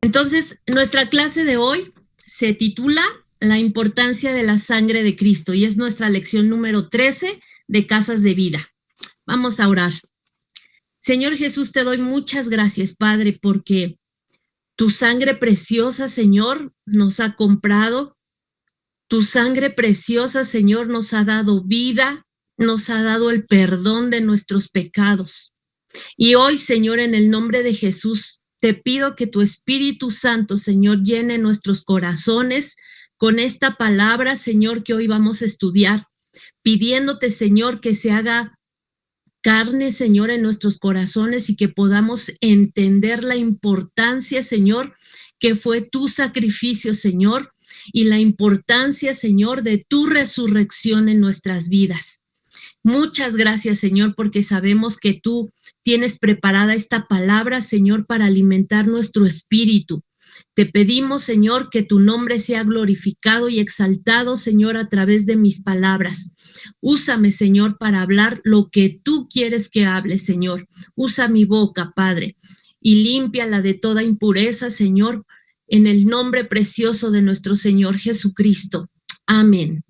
Entonces, nuestra clase de hoy se titula La importancia de la sangre de Cristo y es nuestra lección número 13 de Casas de Vida. Vamos a orar. Señor Jesús, te doy muchas gracias, Padre, porque tu sangre preciosa, Señor, nos ha comprado. Tu sangre preciosa, Señor, nos ha dado vida, nos ha dado el perdón de nuestros pecados. Y hoy, Señor, en el nombre de Jesús, te pido que tu Espíritu Santo, Señor, llene nuestros corazones con esta palabra, Señor, que hoy vamos a estudiar, pidiéndote, Señor, que se haga carne, Señor, en nuestros corazones y que podamos entender la importancia, Señor, que fue tu sacrificio, Señor, y la importancia, Señor, de tu resurrección en nuestras vidas. Muchas gracias, Señor, porque sabemos que tú tienes preparada esta palabra, Señor, para alimentar nuestro espíritu. Te pedimos, Señor, que tu nombre sea glorificado y exaltado, Señor, a través de mis palabras. Úsame, Señor, para hablar lo que tú quieres que hable, Señor. Usa mi boca, Padre, y límpiala de toda impureza, Señor, en el nombre precioso de nuestro Señor Jesucristo. Amén.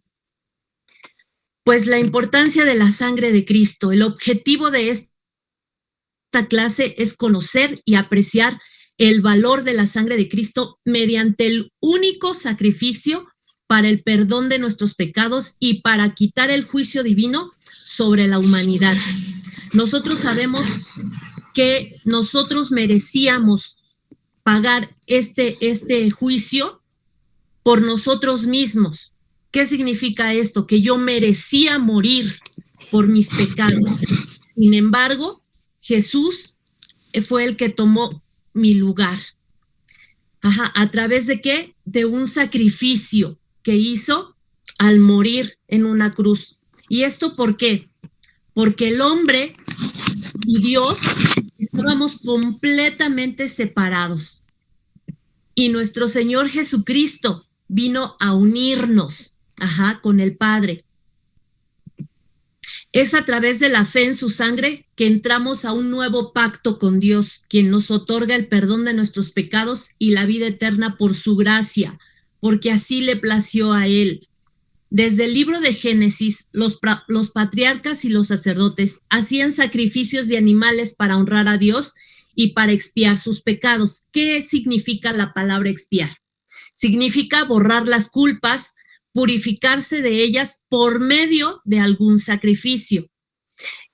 Pues la importancia de la sangre de Cristo. El objetivo de esta clase es conocer y apreciar el valor de la sangre de Cristo mediante el único sacrificio para el perdón de nuestros pecados y para quitar el juicio divino sobre la humanidad. Nosotros sabemos que nosotros merecíamos pagar este juicio por nosotros mismos. ¿Qué significa esto? Que yo merecía morir por mis pecados. Sin embargo, Jesús fue el que tomó mi lugar. ¿A través de qué? De un sacrificio que hizo al morir en una cruz. ¿Y esto por qué? Porque el hombre y Dios estábamos completamente separados. Y nuestro Señor Jesucristo vino a unirnos con el Padre. Es a través de la fe en su sangre que entramos a un nuevo pacto con Dios, quien nos otorga el perdón de nuestros pecados y la vida eterna por su gracia, porque así le plació a Él. Desde el libro de Génesis, los patriarcas y los sacerdotes hacían sacrificios de animales para honrar a Dios y para expiar sus pecados. ¿Qué significa la palabra expiar? Significa borrar las culpas, purificarse de ellas por medio de algún sacrificio.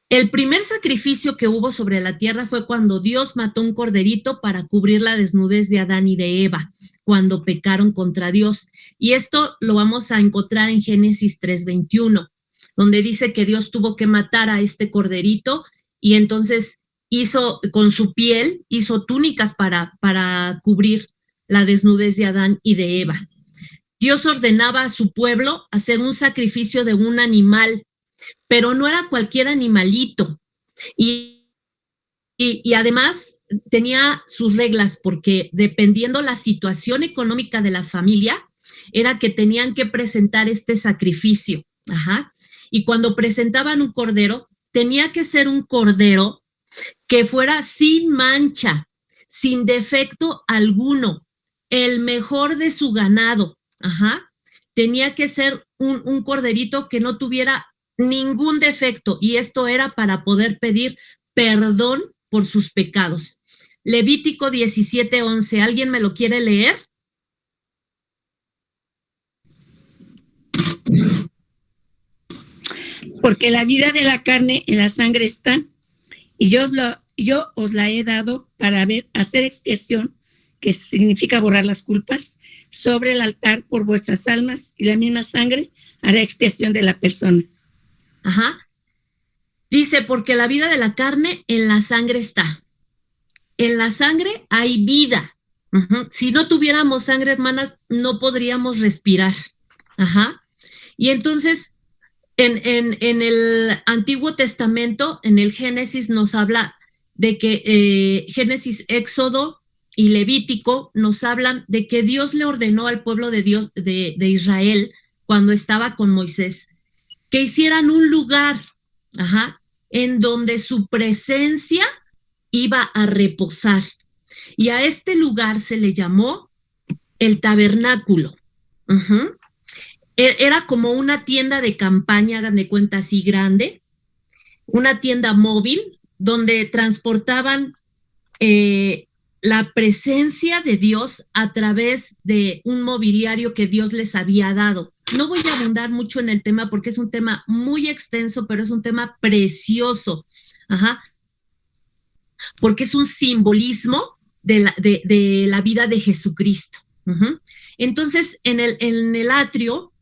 El primer sacrificio que hubo sobre la tierra fue cuando Dios mató un corderito para cubrir la desnudez de Adán y de Eva, cuando pecaron contra Dios. Y esto lo vamos a encontrar en Génesis 3:21, donde dice que Dios tuvo que matar a este corderito y entonces hizo con su piel, hizo túnicas para cubrir la desnudez de Adán y de Eva. Dios ordenaba a su pueblo hacer un sacrificio de un animal, pero no era cualquier animalito. Y además tenía sus reglas, porque dependiendo la situación económica de la familia, era que tenían que presentar este sacrificio. Y cuando presentaban un cordero, tenía que ser un cordero que fuera sin mancha, sin defecto alguno, el mejor de su ganado. Tenía que ser un corderito que no tuviera ningún defecto, y esto era para poder pedir perdón por sus pecados. Levítico 17:11, ¿alguien me lo quiere leer? Porque la vida de la carne en la sangre está, y yo os la he dado para hacer expiación, que significa borrar las culpas, sobre el altar por vuestras almas, y la misma sangre hará expiación de la persona. Dice, porque la vida de la carne en la sangre está. En la sangre hay vida. Si no tuviéramos sangre, hermanas, no podríamos respirar. Y entonces, en el Antiguo Testamento, en el Génesis, nos habla de que Génesis, Éxodo y Levítico nos hablan de que Dios le ordenó al pueblo de Dios, de Israel, cuando estaba con Moisés, que hicieran un lugar, en donde su presencia iba a reposar. Y a este lugar se le llamó el tabernáculo. Era como una tienda de campaña, hagan de cuenta así grande, una tienda móvil donde transportaban la presencia de Dios a través de un mobiliario que Dios les había dado. No voy a abundar mucho en el tema porque es un tema muy extenso, pero es un tema precioso, porque es un simbolismo de la vida de Jesucristo. Entonces, en el atrio,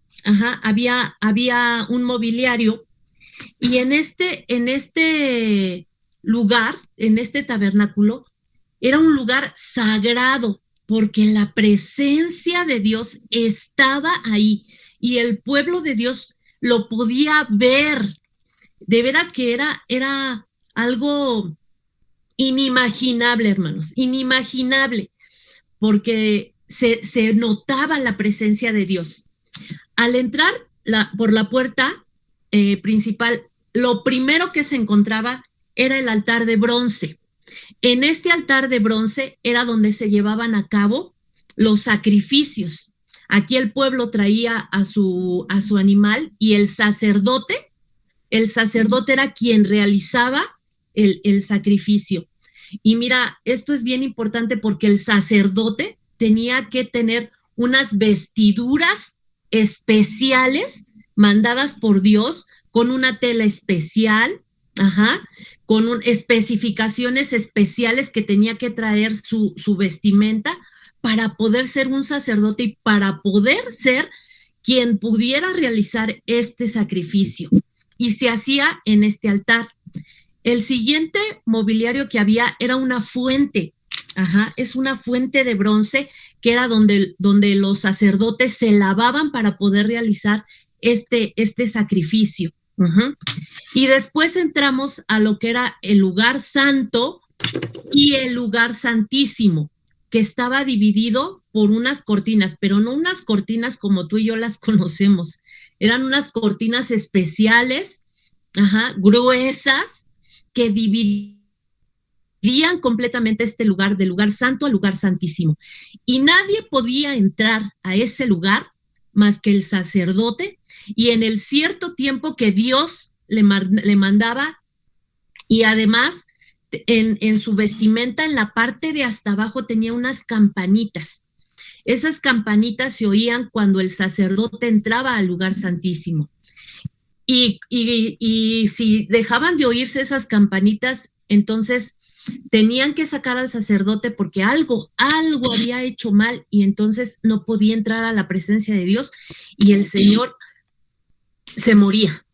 había un mobiliario, y en este lugar, en este tabernáculo, era un lugar sagrado, porque la presencia de Dios estaba ahí y el pueblo de Dios lo podía ver. De veras que era algo inimaginable, hermanos, inimaginable, porque se notaba la presencia de Dios. Al entrar por la puerta principal, lo primero que se encontraba era el altar de bronce. En este altar de bronce era donde se llevaban a cabo los sacrificios. Aquí el pueblo traía a su animal y el sacerdote era quien realizaba el sacrificio. Y mira, esto es bien importante porque el sacerdote tenía que tener unas vestiduras especiales mandadas por Dios con una tela especial, con especificaciones especiales que tenía que traer su vestimenta para poder ser un sacerdote y para poder ser quien pudiera realizar este sacrificio. Y se hacía en este altar. El siguiente mobiliario que había era una fuente. Es una fuente de bronce que era donde los sacerdotes se lavaban para poder realizar este sacrificio. Y después entramos a lo que era el lugar santo y el lugar santísimo, que estaba dividido por unas cortinas, pero no unas cortinas como tú y yo las conocemos. Eran unas cortinas especiales, gruesas, que dividían completamente este lugar, del lugar santo al lugar santísimo. Y nadie podía entrar a ese lugar más que el sacerdote, y en el cierto tiempo que Dios le mandaba, y además en su vestimenta, en la parte de hasta abajo, tenía unas campanitas. Esas campanitas se oían cuando el sacerdote entraba al lugar santísimo. Y si dejaban de oírse esas campanitas, entonces tenían que sacar al sacerdote porque algo había hecho mal, y entonces no podía entrar a la presencia de Dios, y el Señor se moría,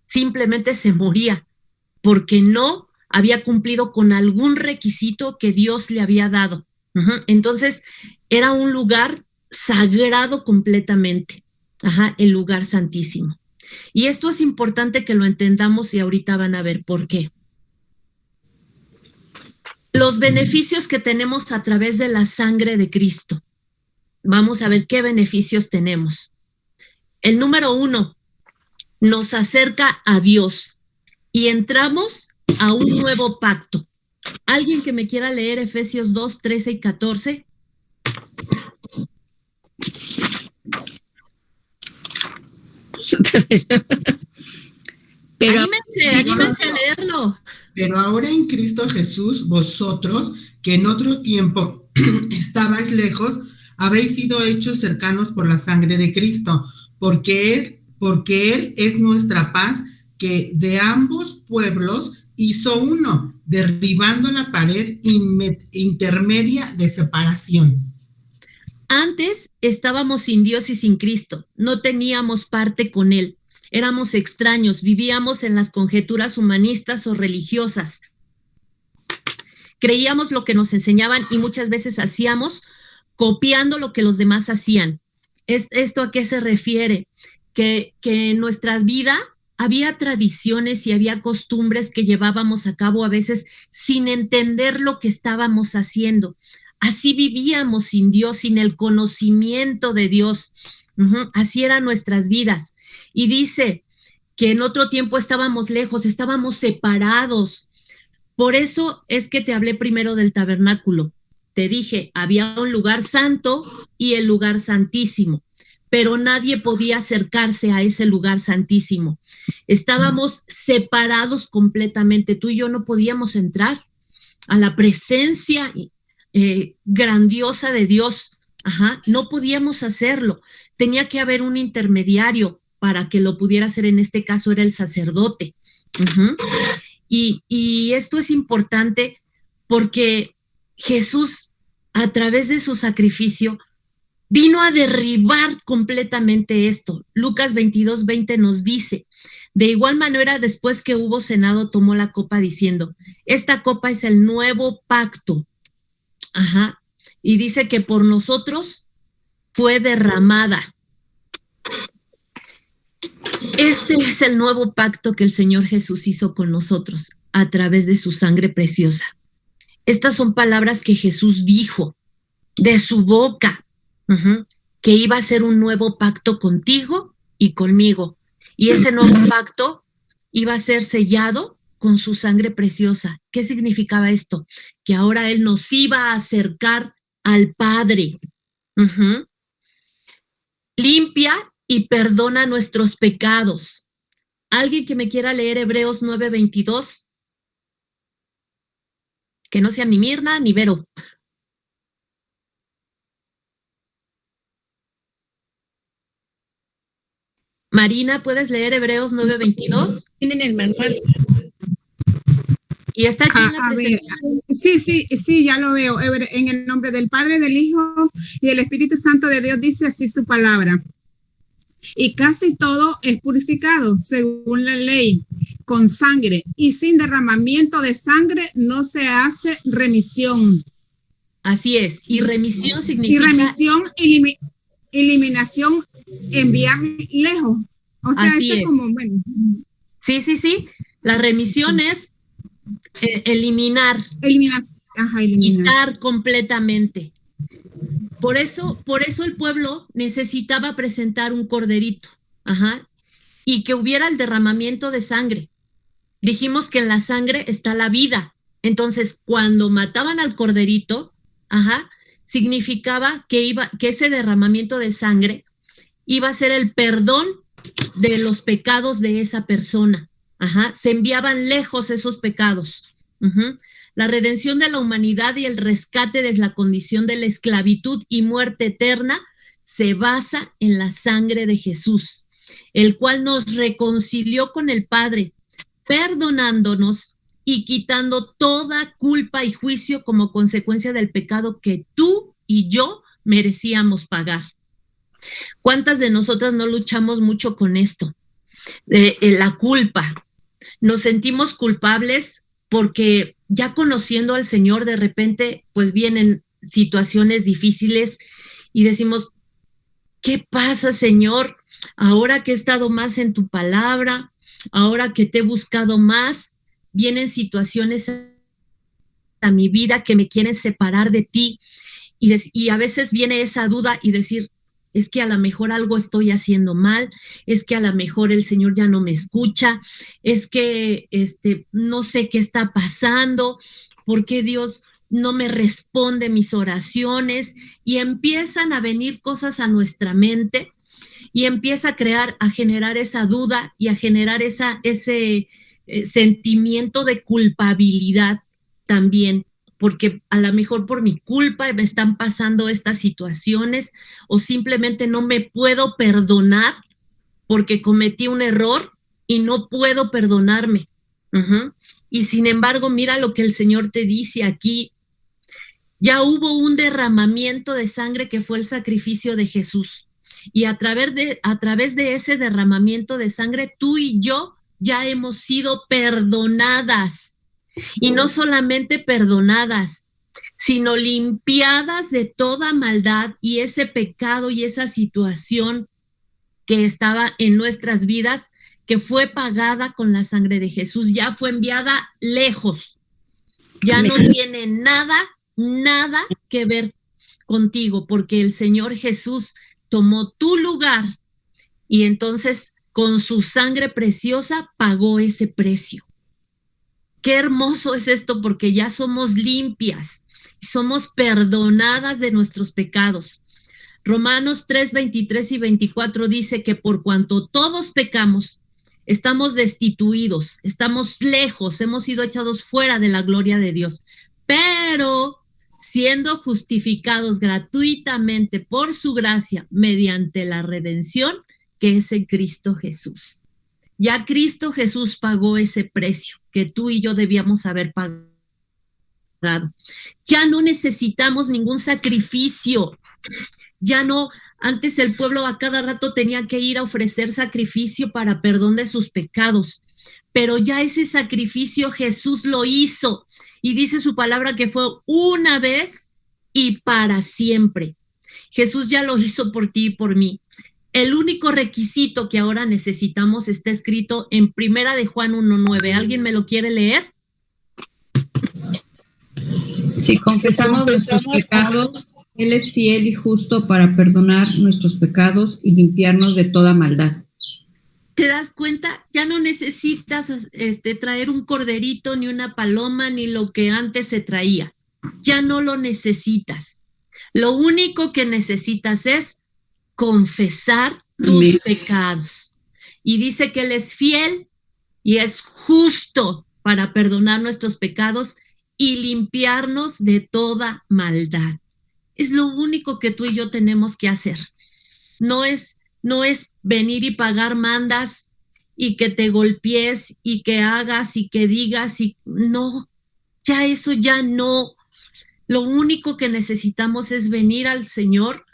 simplemente se moría, porque no había cumplido con algún requisito que Dios le había dado. Entonces era un lugar sagrado completamente, el lugar santísimo. Y esto es importante que lo entendamos, y ahorita van a ver por qué. Los beneficios que tenemos a través de la sangre de Cristo. Vamos a ver qué beneficios tenemos. El número 1, nos acerca a Dios y entramos a un nuevo pacto. ¿Alguien que me quiera leer Efesios 2, 13 y 14? Pero, anímense a leerlo. Pero ahora en Cristo Jesús, vosotros, que en otro tiempo estabais lejos, habéis sido hechos cercanos por la sangre de Cristo, porque Él es nuestra paz, que de ambos pueblos hizo uno, derribando la pared intermedia de separación. Antes estábamos sin Dios y sin Cristo, no teníamos parte con Él. Éramos extraños, vivíamos en las conjeturas humanistas o religiosas. Creíamos lo que nos enseñaban y muchas veces hacíamos copiando lo que los demás hacían. ¿Esto a qué se refiere? Que en nuestras vidas había tradiciones y había costumbres que llevábamos a cabo a veces sin entender lo que estábamos haciendo. Así vivíamos sin Dios, sin el conocimiento de Dios. Así eran nuestras vidas. Y dice que en otro tiempo estábamos lejos, estábamos separados. Por eso es que te hablé primero del tabernáculo. Te dije, había un lugar santo y el lugar santísimo, pero nadie podía acercarse a ese lugar santísimo. Estábamos separados completamente. Tú y yo no podíamos entrar a la presencia grandiosa de Dios. Ajá, no podíamos hacerlo. Tenía que haber un intermediario para que lo pudiera hacer. En este caso era el sacerdote. Y esto es importante porque Jesús, a través de su sacrificio, vino a derribar completamente esto. Lucas 22:20 nos dice, de igual manera, después que hubo cenado, tomó la copa diciendo, esta copa es el nuevo pacto. Ajá. Y dice que por nosotros fue derramada. Este es el nuevo pacto que el Señor Jesús hizo con nosotros a través de su sangre preciosa. Estas son palabras que Jesús dijo de su boca, que iba a ser un nuevo pacto contigo y conmigo. Y ese nuevo pacto iba a ser sellado con su sangre preciosa. ¿Qué significaba esto? Que ahora Él nos iba a acercar al Padre. Limpia y perdona nuestros pecados. ¿Alguien que me quiera leer Hebreos 9:22? Que no sea ni Mirna ni Vero. Marina, ¿puedes leer Hebreos 9:22? Tienen el manual. Y está aquí en la presentación. Sí, ya lo veo. En el nombre del Padre, del Hijo y del Espíritu Santo de Dios, dice así su palabra. Y casi todo es purificado según la ley, con sangre, y sin derramamiento de sangre no se hace remisión. Así es, y remisión significa... Y remisión, eliminación, enviar lejos. O sea, así eso es como, bueno. Sí, la remisión es eliminar. Eliminar. Quitar completamente. Por eso el pueblo necesitaba presentar un corderito, y que hubiera el derramamiento de sangre. Dijimos que en la sangre está la vida. Entonces, cuando mataban al corderito, significaba que ese derramamiento de sangre iba a ser el perdón de los pecados de esa persona. Se enviaban lejos esos pecados. La redención de la humanidad y el rescate de la condición de la esclavitud y muerte eterna se basa en la sangre de Jesús, el cual nos reconcilió con el Padre, perdonándonos y quitando toda culpa y juicio como consecuencia del pecado que tú y yo merecíamos pagar. ¿Cuántas de nosotras no luchamos mucho con esto? La culpa. Nos sentimos culpables porque ya conociendo al Señor, de repente, pues vienen situaciones difíciles y decimos, ¿qué pasa, Señor? Ahora que he estado más en tu palabra, ahora que te he buscado más, vienen situaciones a mi vida que me quieren separar de ti. Y a veces viene esa duda y decir, es que a lo mejor algo estoy haciendo mal, es que a lo mejor el Señor ya no me escucha, es que no sé qué está pasando, por qué Dios no me responde mis oraciones, y empiezan a venir cosas a nuestra mente y empieza a generar esa duda y a generar ese sentimiento de culpabilidad también, porque a lo mejor por mi culpa me están pasando estas situaciones, o simplemente no me puedo perdonar porque cometí un error y no puedo perdonarme. Y sin embargo, mira lo que el Señor te dice aquí. Ya hubo un derramamiento de sangre que fue el sacrificio de Jesús. Y a través de ese derramamiento de sangre, tú y yo ya hemos sido perdonadas. Y no solamente perdonadas, sino limpiadas de toda maldad y ese pecado y esa situación que estaba en nuestras vidas, que fue pagada con la sangre de Jesús, ya fue enviada lejos. Ya no tiene nada que ver contigo, porque el Señor Jesús tomó tu lugar y entonces con su sangre preciosa pagó ese precio. Qué hermoso es esto, porque ya somos limpias, somos perdonadas de nuestros pecados. Romanos 3, 23 y 24 dice que por cuanto todos pecamos, estamos destituidos, estamos lejos, hemos sido echados fuera de la gloria de Dios, pero siendo justificados gratuitamente por su gracia mediante la redención que es en Cristo Jesús. Ya Cristo Jesús pagó ese precio que tú y yo debíamos haber pagado. Ya no necesitamos ningún sacrificio. Ya no, antes el pueblo a cada rato tenía que ir a ofrecer sacrificio para perdón de sus pecados, pero ya ese sacrificio Jesús lo hizo y dice su palabra que fue una vez y para siempre. Jesús ya lo hizo por ti y por mí. El único requisito que ahora necesitamos está escrito en Primera de Juan 1:9. ¿Alguien me lo quiere leer? Si confesamos nuestros pecados, Él es fiel y justo para perdonar nuestros pecados y limpiarnos de toda maldad. ¿Te das cuenta? Ya no necesitas traer un corderito, ni una paloma, ni lo que antes se traía. Ya no lo necesitas. Lo único que necesitas es confesar tus pecados. Y dice que Él es fiel y es justo para perdonar nuestros pecados y limpiarnos de toda maldad. Es lo único que tú y yo tenemos que hacer. No es venir y pagar mandas y que te golpees y que hagas y que digas y no, ya eso ya no. Lo único que necesitamos es venir al Señor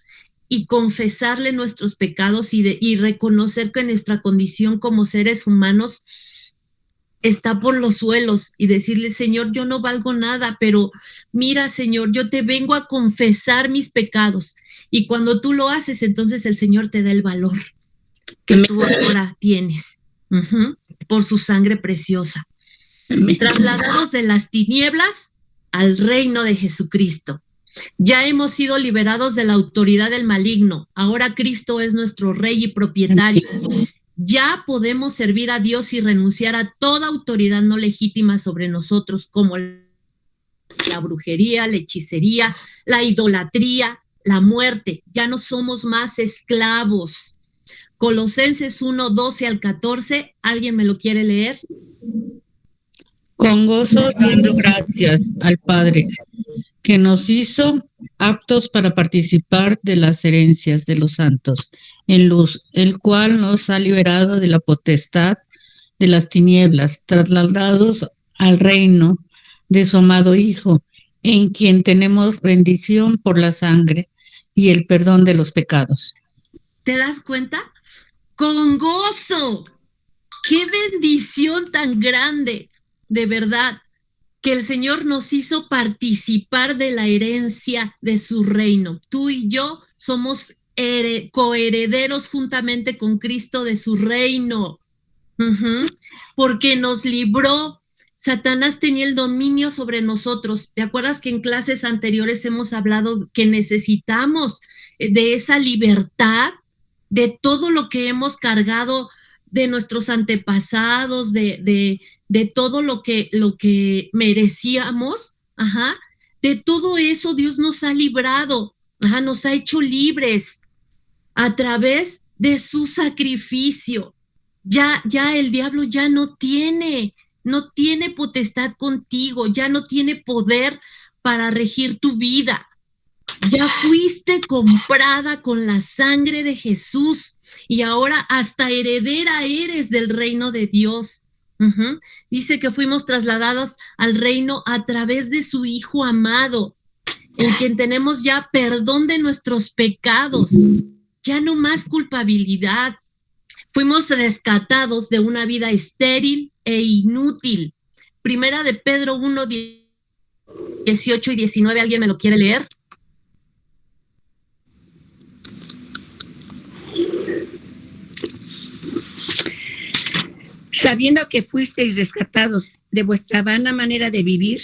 y confesarle nuestros pecados y reconocer que nuestra condición como seres humanos está por los suelos y decirle, Señor, yo no valgo nada, pero mira, Señor, yo te vengo a confesar mis pecados. Y cuando tú lo haces, entonces el Señor te da el valor que tú ahora tienes por su sangre preciosa. Trasladados de las tinieblas al reino de Jesucristo. Ya hemos sido liberados de la autoridad del maligno. Ahora Cristo es nuestro Rey y propietario. Ya podemos servir a Dios y renunciar a toda autoridad no legítima sobre nosotros, como la brujería, la hechicería, la idolatría, la muerte. Ya no somos más esclavos. Colosenses 1, 12 al 14. ¿Alguien me lo quiere leer? Con gozo dando gracias al Padre, que nos hizo aptos para participar de las herencias de los santos en luz, el cual nos ha liberado de la potestad de las tinieblas, trasladados al reino de su amado Hijo, en quien tenemos bendición por la sangre y el perdón de los pecados. ¿Te das cuenta? Con gozo. ¡Qué bendición tan grande! De verdad, que el Señor nos hizo participar de la herencia de su reino. Tú y yo somos coherederos juntamente con Cristo de su reino, porque nos libró. Satanás tenía el dominio sobre nosotros. ¿Te acuerdas que en clases anteriores hemos hablado que necesitamos de esa libertad, de todo lo que hemos cargado de nuestros antepasados, de todo lo que merecíamos? De todo eso Dios nos ha librado, nos ha hecho libres a través de su sacrificio. Ya el diablo ya no tiene potestad contigo, ya no tiene poder para regir tu vida. Ya fuiste comprada con la sangre de Jesús y ahora hasta heredera eres del reino de Dios. Dice que fuimos trasladados al reino a través de su Hijo amado, en quien tenemos ya perdón de nuestros pecados, ya no más culpabilidad. Fuimos rescatados de una vida estéril e inútil. Primera de Pedro 1, 18 y 19, ¿alguien me lo quiere leer? Sabiendo que fuisteis rescatados de vuestra vana manera de vivir,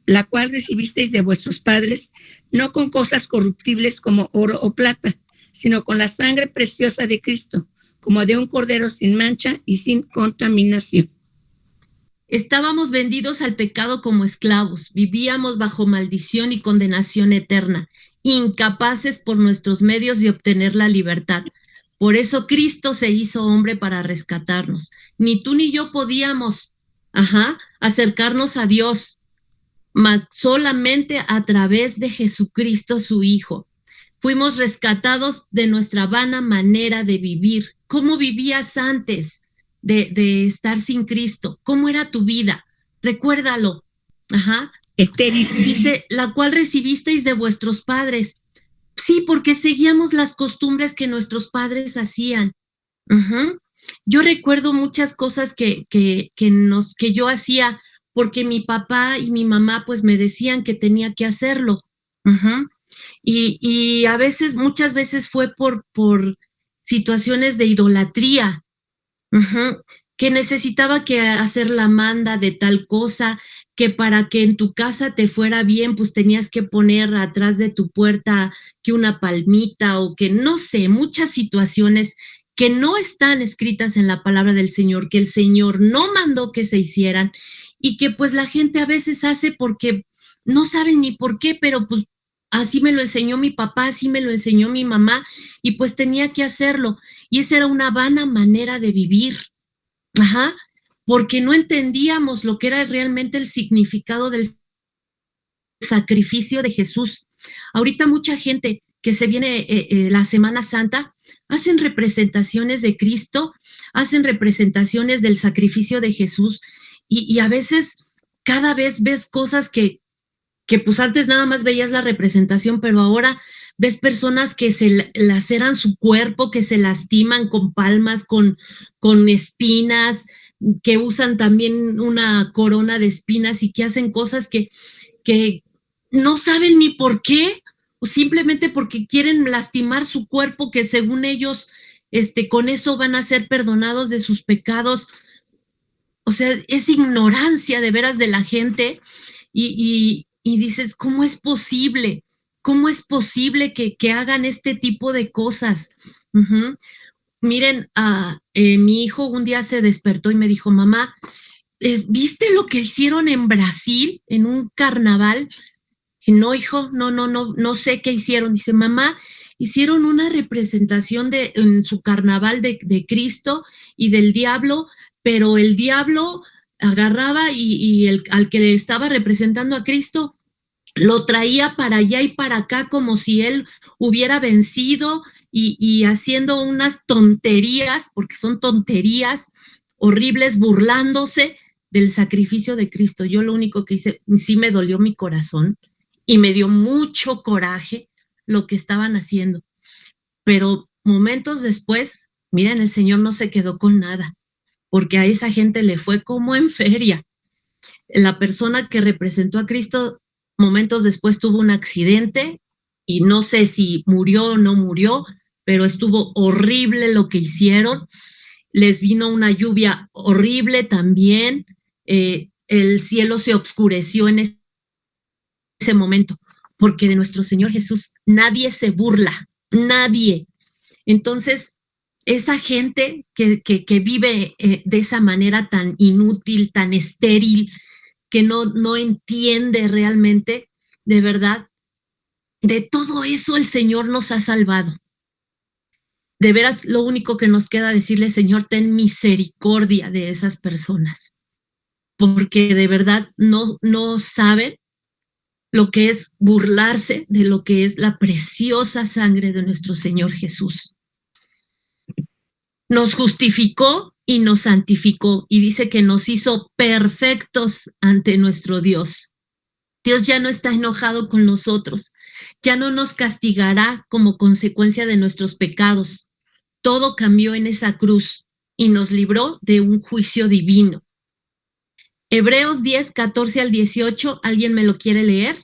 la cual recibisteis de vuestros padres, no con cosas corruptibles como oro o plata, sino con la sangre preciosa de Cristo, como de un cordero sin mancha y sin contaminación. Estábamos vendidos al pecado como esclavos, vivíamos bajo maldición y condenación eterna, incapaces por nuestros medios de obtener la libertad. Por eso Cristo se hizo hombre para rescatarnos. Ni tú ni yo podíamos, acercarnos a Dios, mas solamente a través de Jesucristo, su Hijo. Fuimos rescatados de nuestra vana manera de vivir. ¿Cómo vivías antes de estar sin Cristo? ¿Cómo era tu vida? Recuérdalo. Estéril. Dice, la cual recibisteis de vuestros padres. Sí, porque seguíamos las costumbres que nuestros padres hacían. Yo recuerdo muchas cosas que yo hacía porque mi papá y mi mamá pues me decían que tenía que hacerlo. Y a veces, muchas veces fue por situaciones de idolatría, que necesitaba que hacer la manda de tal cosa, que para que en tu casa te fuera bien, pues tenías que poner atrás de tu puerta que una palmita o que no sé, muchas situaciones que no están escritas en la palabra del Señor, que el Señor no mandó que se hicieran y que pues la gente a veces hace porque no saben ni por qué, pero pues así me lo enseñó mi papá, así me lo enseñó mi mamá y pues tenía que hacerlo. Y esa era una vana manera de vivir. Porque no entendíamos lo que era realmente el significado del sacrificio de Jesús. Ahorita mucha gente que se viene la Semana Santa, hacen representaciones de Cristo, hacen representaciones del sacrificio de Jesús y a veces cada vez ves cosas que pues antes nada más veías la representación, pero ahora ves personas que se laceran su cuerpo, que se lastiman con palmas, con espinas, que usan también una corona de espinas y que hacen cosas que no saben ni por qué, o simplemente porque quieren lastimar su cuerpo, que según ellos, con eso van a ser perdonados de sus pecados. O sea, es ignorancia de veras de la gente y dices, ¿cómo es posible? ¿Cómo es posible que hagan este tipo de cosas? Miren, mi hijo un día se despertó y me dijo, mamá, ¿viste lo que hicieron en Brasil en un carnaval? Y no, hijo, no sé qué hicieron. Dice, mamá, hicieron una representación en su carnaval de Cristo y del diablo, pero el diablo agarraba y al que le estaba representando a Cristo lo traía para allá y para acá como si él hubiera vencido y haciendo unas tonterías, porque son tonterías horribles, burlándose del sacrificio de Cristo. Yo lo único que hice, sí me dolió mi corazón y me dio mucho coraje lo que estaban haciendo. Pero momentos después, miren, el Señor no se quedó con nada, porque a esa gente le fue como en feria. La persona que representó a Cristo momentos después tuvo un accidente y no sé si murió o no murió, pero estuvo horrible lo que hicieron. Les vino una lluvia horrible también. El cielo se oscureció en ese momento, porque de nuestro Señor Jesús nadie se burla, nadie. Entonces, esa gente que vive de esa manera tan inútil, tan estéril, que no entiende realmente, de verdad, de todo eso el Señor nos ha salvado. De veras, lo único que nos queda decirle, Señor, ten misericordia de esas personas, porque de verdad no saben lo que es burlarse de lo que es la preciosa sangre de nuestro Señor Jesús. Nos justificó y nos santificó y dice que nos hizo perfectos ante nuestro Dios. Dios ya no está enojado con nosotros, ya no nos castigará como consecuencia de nuestros pecados. Todo cambió en esa cruz y nos libró de un juicio divino. Hebreos 10, 14 al 18, ¿alguien me lo quiere leer?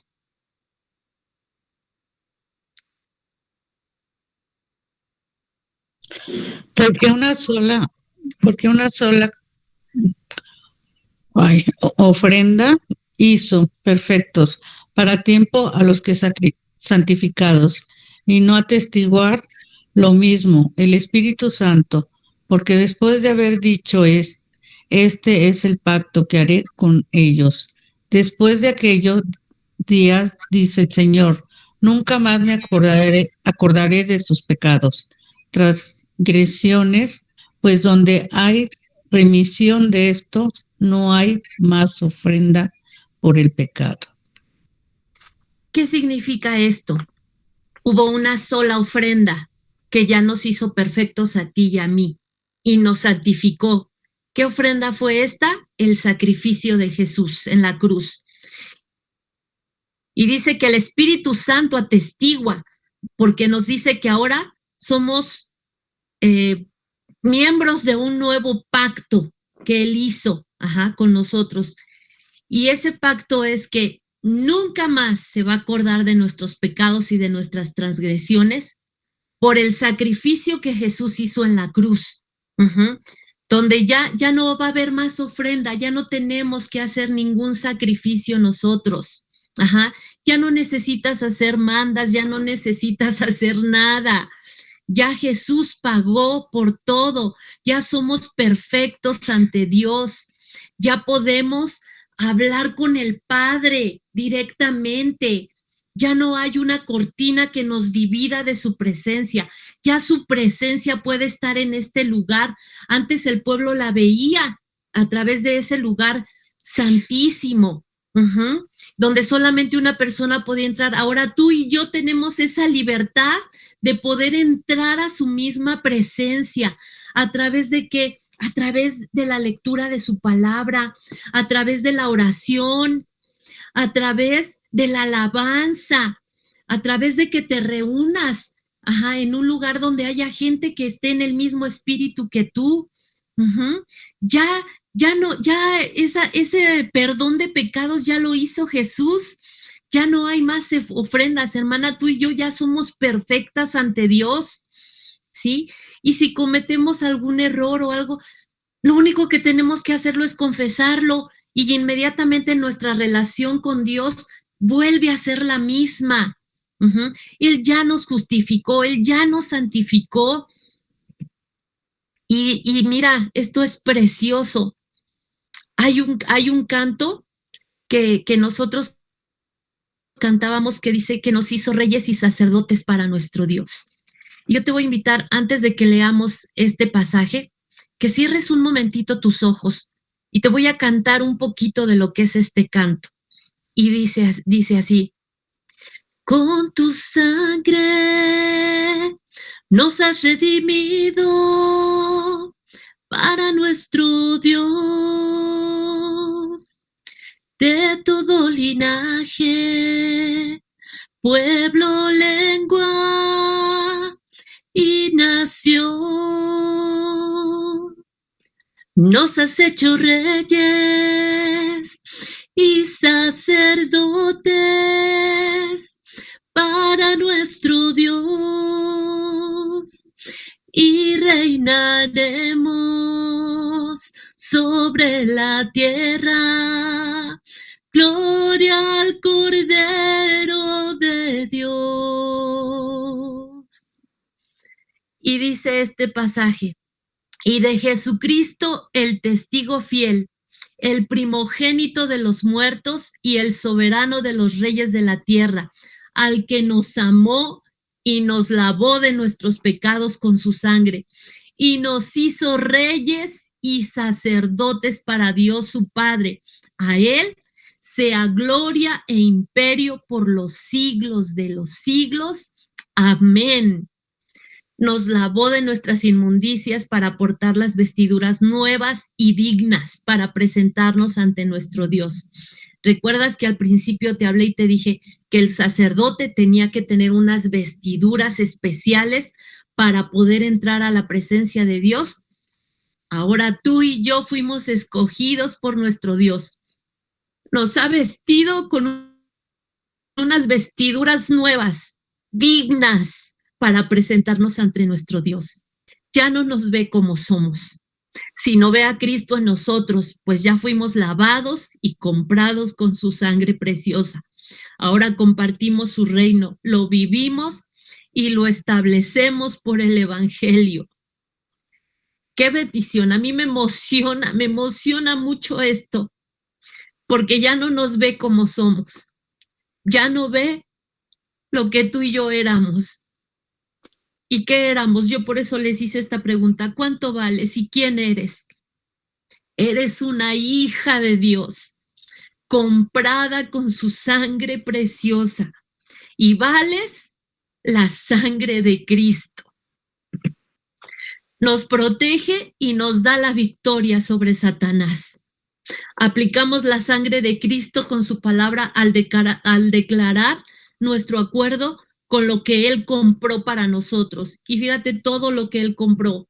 Porque una sola ofrenda hizo perfectos para tiempo a los que santificados, y no atestiguar lo mismo el Espíritu Santo, porque después de haber dicho este es el pacto que haré con ellos. Después de aquellos días, dice el Señor, nunca más me acordaré de sus pecados, transgresiones, pues donde hay remisión de estos, no hay más ofrenda por el pecado. ¿Qué significa esto? Hubo una sola ofrenda que ya nos hizo perfectos a ti y a mí y nos santificó. ¿Qué ofrenda fue esta? El sacrificio de Jesús en la cruz. Y dice que el Espíritu Santo atestigua, porque nos dice que ahora somos miembros de un nuevo pacto que Él hizo con nosotros. Y ese pacto es que nunca más se va a acordar de nuestros pecados y de nuestras transgresiones por el sacrificio que Jesús hizo en la cruz, donde ya no va a haber más ofrenda, ya no tenemos que hacer ningún sacrificio nosotros. Ya no necesitas hacer mandas, ya no necesitas hacer nada. Ya Jesús pagó por todo, ya somos perfectos ante Dios, ya podemos hablar con el Padre directamente, ya no hay una cortina que nos divida de su presencia, ya su presencia puede estar en este lugar. Antes el pueblo la veía a través de ese lugar santísimo, donde solamente una persona podía entrar. Ahora tú y yo tenemos esa libertad de poder entrar a su misma presencia. ¿A través de qué? A través de la lectura de su palabra, a través de la oración, a través de la alabanza, a través de que te reúnas en un lugar donde haya gente que esté en el mismo espíritu que tú. Ya ese perdón de pecados ya lo hizo Jesús. Ya no hay más ofrendas, hermana, tú y yo ya somos perfectas ante Dios, ¿sí? Y si cometemos algún error o algo, lo único que tenemos que hacerlo es confesarlo y inmediatamente nuestra relación con Dios vuelve a ser la misma. Él ya nos justificó, Él ya nos santificó. Y mira, esto es precioso. Hay un canto que nosotros cantábamos que dice que nos hizo reyes y sacerdotes para nuestro Dios. Yo te voy a invitar, antes de que leamos este pasaje, que cierres un momentito tus ojos y te voy a cantar un poquito de lo que es este canto. Y dice así: con tu sangre nos has redimido para nuestro Dios, de todo linaje, pueblo, lengua y nación. Nos has hecho reyes y sacerdotes para nuestro Dios, y reinaremos sobre la tierra. Gloria al Cordero de Dios. Y dice este pasaje: y de Jesucristo, el testigo fiel, el primogénito de los muertos y el soberano de los reyes de la tierra, al que nos amó y nos lavó de nuestros pecados con su sangre, y nos hizo reyes y sacerdotes para Dios su Padre. A él sea gloria e imperio por los siglos de los siglos. Amén. Nos lavó de nuestras inmundicias para portar las vestiduras nuevas y dignas para presentarnos ante nuestro Dios. ¿Recuerdas que al principio te hablé y te dije que el sacerdote tenía que tener unas vestiduras especiales para poder entrar a la presencia de Dios? Ahora tú y yo fuimos escogidos por nuestro Dios. Nos ha vestido con unas vestiduras nuevas, dignas, para presentarnos ante nuestro Dios. Ya no nos ve como somos, sino ve a Cristo en nosotros, pues ya fuimos lavados y comprados con su sangre preciosa. Ahora compartimos su reino, lo vivimos y lo establecemos por el Evangelio. Qué bendición. A mí me emociona mucho esto, porque ya no nos ve como somos, ya no ve lo que tú y yo éramos. ¿Y qué éramos? Yo por eso les hice esta pregunta: ¿cuánto vales y quién eres? Eres una hija de Dios, comprada con su sangre preciosa, y vales la sangre de Cristo. Nos protege y nos da la victoria sobre Satanás. Aplicamos la sangre de Cristo con su palabra al declarar nuestro acuerdo con lo que Él compró para nosotros. Y fíjate todo lo que Él compró.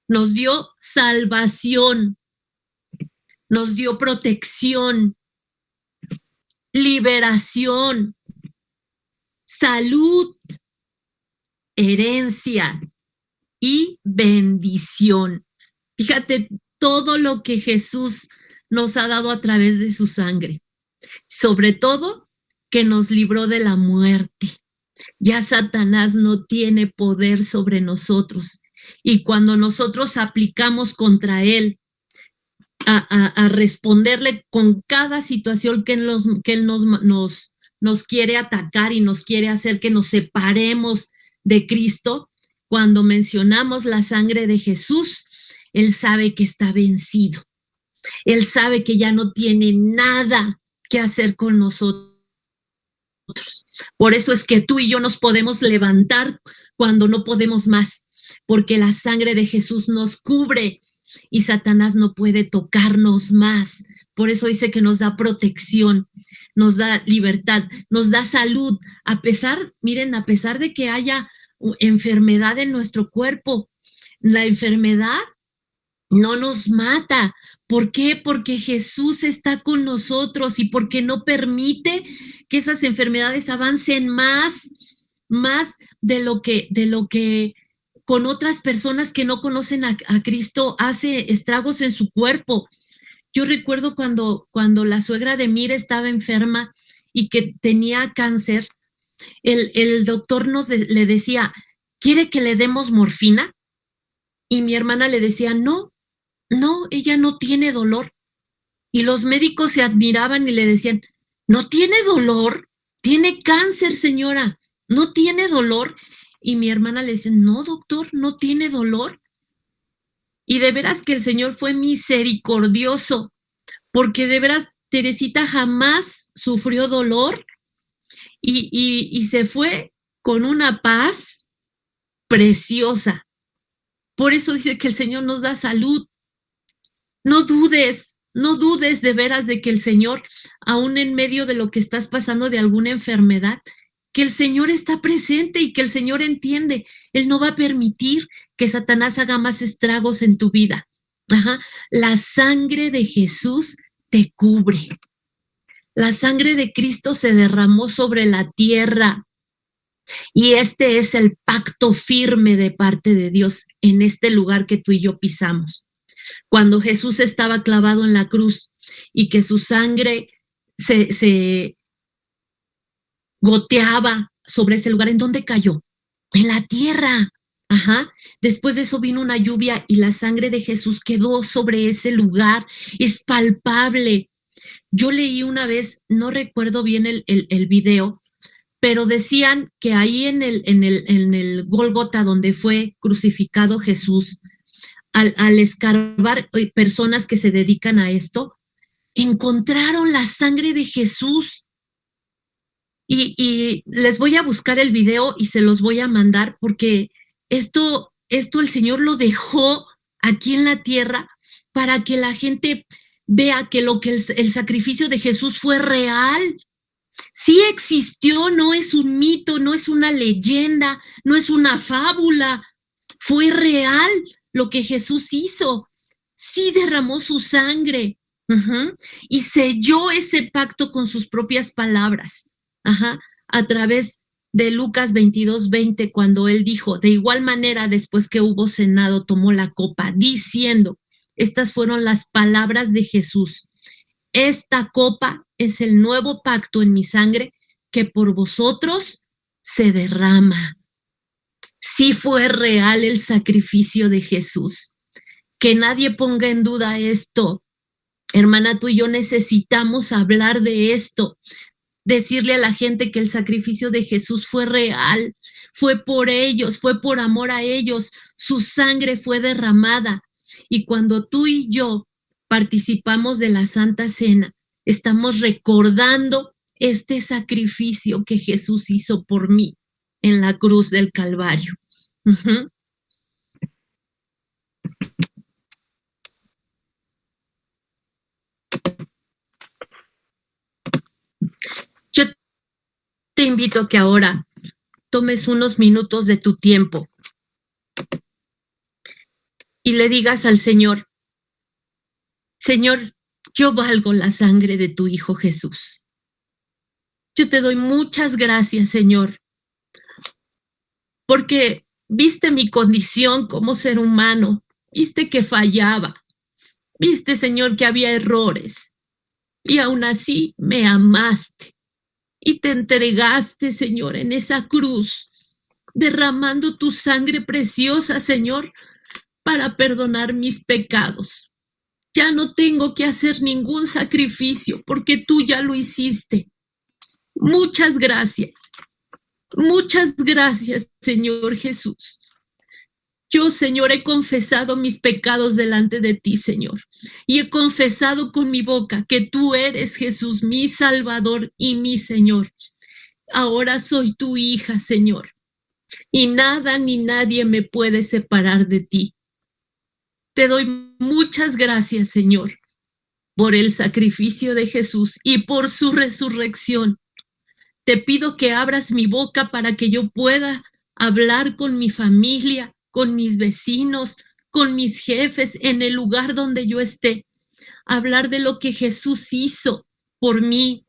Nos dio salvación, nos dio protección, liberación, salud, herencia y bendición. Fíjate todo lo que Jesús nos ha dado a través de su sangre. Sobre todo, que nos libró de la muerte. Ya Satanás no tiene poder sobre nosotros. Y cuando nosotros aplicamos contra él a responderle con cada situación que él nos quiere atacar y nos quiere hacer que nos separemos de Cristo, cuando mencionamos la sangre de Jesús, él sabe que está vencido. Él sabe que ya no tiene nada que hacer con nosotros. Por eso es que tú y yo nos podemos levantar cuando no podemos más, porque la sangre de Jesús nos cubre y Satanás no puede tocarnos más. Por eso dice que nos da protección, nos da libertad, nos da salud, a pesar de que haya enfermedad en nuestro cuerpo. La enfermedad no nos mata. ¿Por qué? Porque Jesús está con nosotros y porque no permite que esas enfermedades avancen más de lo que con otras personas que no conocen a Cristo hace estragos en su cuerpo. Yo recuerdo cuando la suegra de Mira estaba enferma y que tenía cáncer, el doctor le decía, ¿quiere que le demos morfina? Y mi hermana le decía, no, ella no tiene dolor. Y los médicos se admiraban y le decían, ¿no tiene dolor? Tiene cáncer, señora, no tiene dolor. Y mi hermana le dice, no, doctor, no tiene dolor. Y de veras que el Señor fue misericordioso, porque de veras Teresita jamás sufrió dolor y se fue con una paz preciosa. Por eso dice que el Señor nos da salud. No dudes de veras de que el Señor, aún en medio de lo que estás pasando de alguna enfermedad, que el Señor está presente y que el Señor entiende. Él no va a permitir que Satanás haga más estragos en tu vida. La sangre de Jesús te cubre. La sangre de Cristo se derramó sobre la tierra. Y este es el pacto firme de parte de Dios en este lugar que tú y yo pisamos. Cuando Jesús estaba clavado en la cruz y que su sangre se goteaba sobre ese lugar, ¿en dónde cayó? En la tierra. Después de eso vino una lluvia y la sangre de Jesús quedó sobre ese lugar. Es palpable. Yo leí una vez, no recuerdo bien el video, pero decían que ahí en el Gólgota, donde fue crucificado Jesús, al escarbar personas que se dedican a esto, encontraron la sangre de Jesús. Y les voy a buscar el video y se los voy a mandar, porque esto el Señor lo dejó aquí en la tierra para que la gente vea que el sacrificio de Jesús fue real. Sí existió, no es un mito, no es una leyenda, no es una fábula, fue real lo que Jesús hizo. Sí derramó su sangre y selló ese pacto con sus propias palabras, a través de Lucas 22:20, cuando él dijo, de igual manera, después que hubo cenado, tomó la copa, diciendo, estas fueron las palabras de Jesús: esta copa es el nuevo pacto en mi sangre que por vosotros se derrama. Sí fue real el sacrificio de Jesús. Que nadie ponga en duda esto. Hermana, tú y yo necesitamos hablar de esto, decirle a la gente que el sacrificio de Jesús fue real, fue por ellos, fue por amor a ellos, su sangre fue derramada. Y cuando tú y yo participamos de la Santa Cena, estamos recordando este sacrificio que Jesús hizo por mí en la cruz del Calvario. Uh-huh. Yo te invito a que ahora tomes unos minutos de tu tiempo y le digas al Señor, Señor, yo valgo la sangre de tu Hijo Jesús. Yo te doy muchas gracias, Señor, porque viste mi condición como ser humano, viste que fallaba, viste, Señor, que había errores y aún así me amaste y te entregaste, Señor, en esa cruz, derramando tu sangre preciosa, Señor, para perdonar mis pecados. Ya no tengo que hacer ningún sacrificio porque tú ya lo hiciste. Muchas gracias, Señor Jesús. Yo, Señor, he confesado mis pecados delante de ti, Señor, y he confesado con mi boca que tú eres Jesús, mi Salvador y mi Señor. Ahora soy tu hija, Señor, y nada ni nadie me puede separar de ti. Te doy muchas gracias, Señor, por el sacrificio de Jesús y por su resurrección. Te pido que abras mi boca para que yo pueda hablar con mi familia, con mis vecinos, con mis jefes, en el lugar donde yo esté. Hablar de lo que Jesús hizo por mí,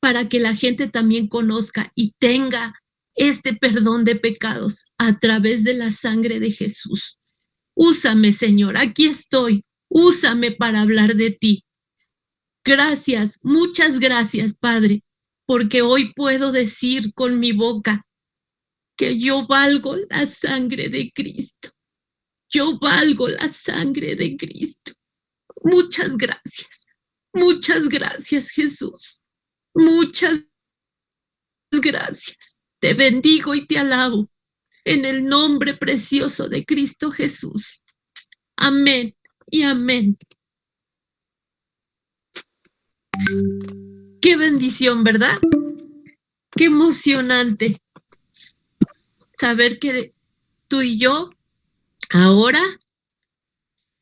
para que la gente también conozca y tenga este perdón de pecados a través de la sangre de Jesús. Úsame, Señor, aquí estoy. Úsame para hablar de ti. Gracias, muchas gracias, Padre, porque hoy puedo decir con mi boca que yo valgo la sangre de Cristo. Yo valgo la sangre de Cristo. Muchas gracias, Jesús. Muchas gracias. Te bendigo y te alabo en el nombre precioso de Cristo Jesús. Amén y amén. Qué bendición, ¿verdad? Qué emocionante saber que tú y yo ahora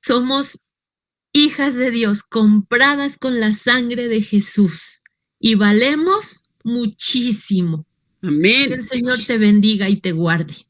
somos hijas de Dios, compradas con la sangre de Jesús y valemos muchísimo. Amén. Que el Señor te bendiga y te guarde.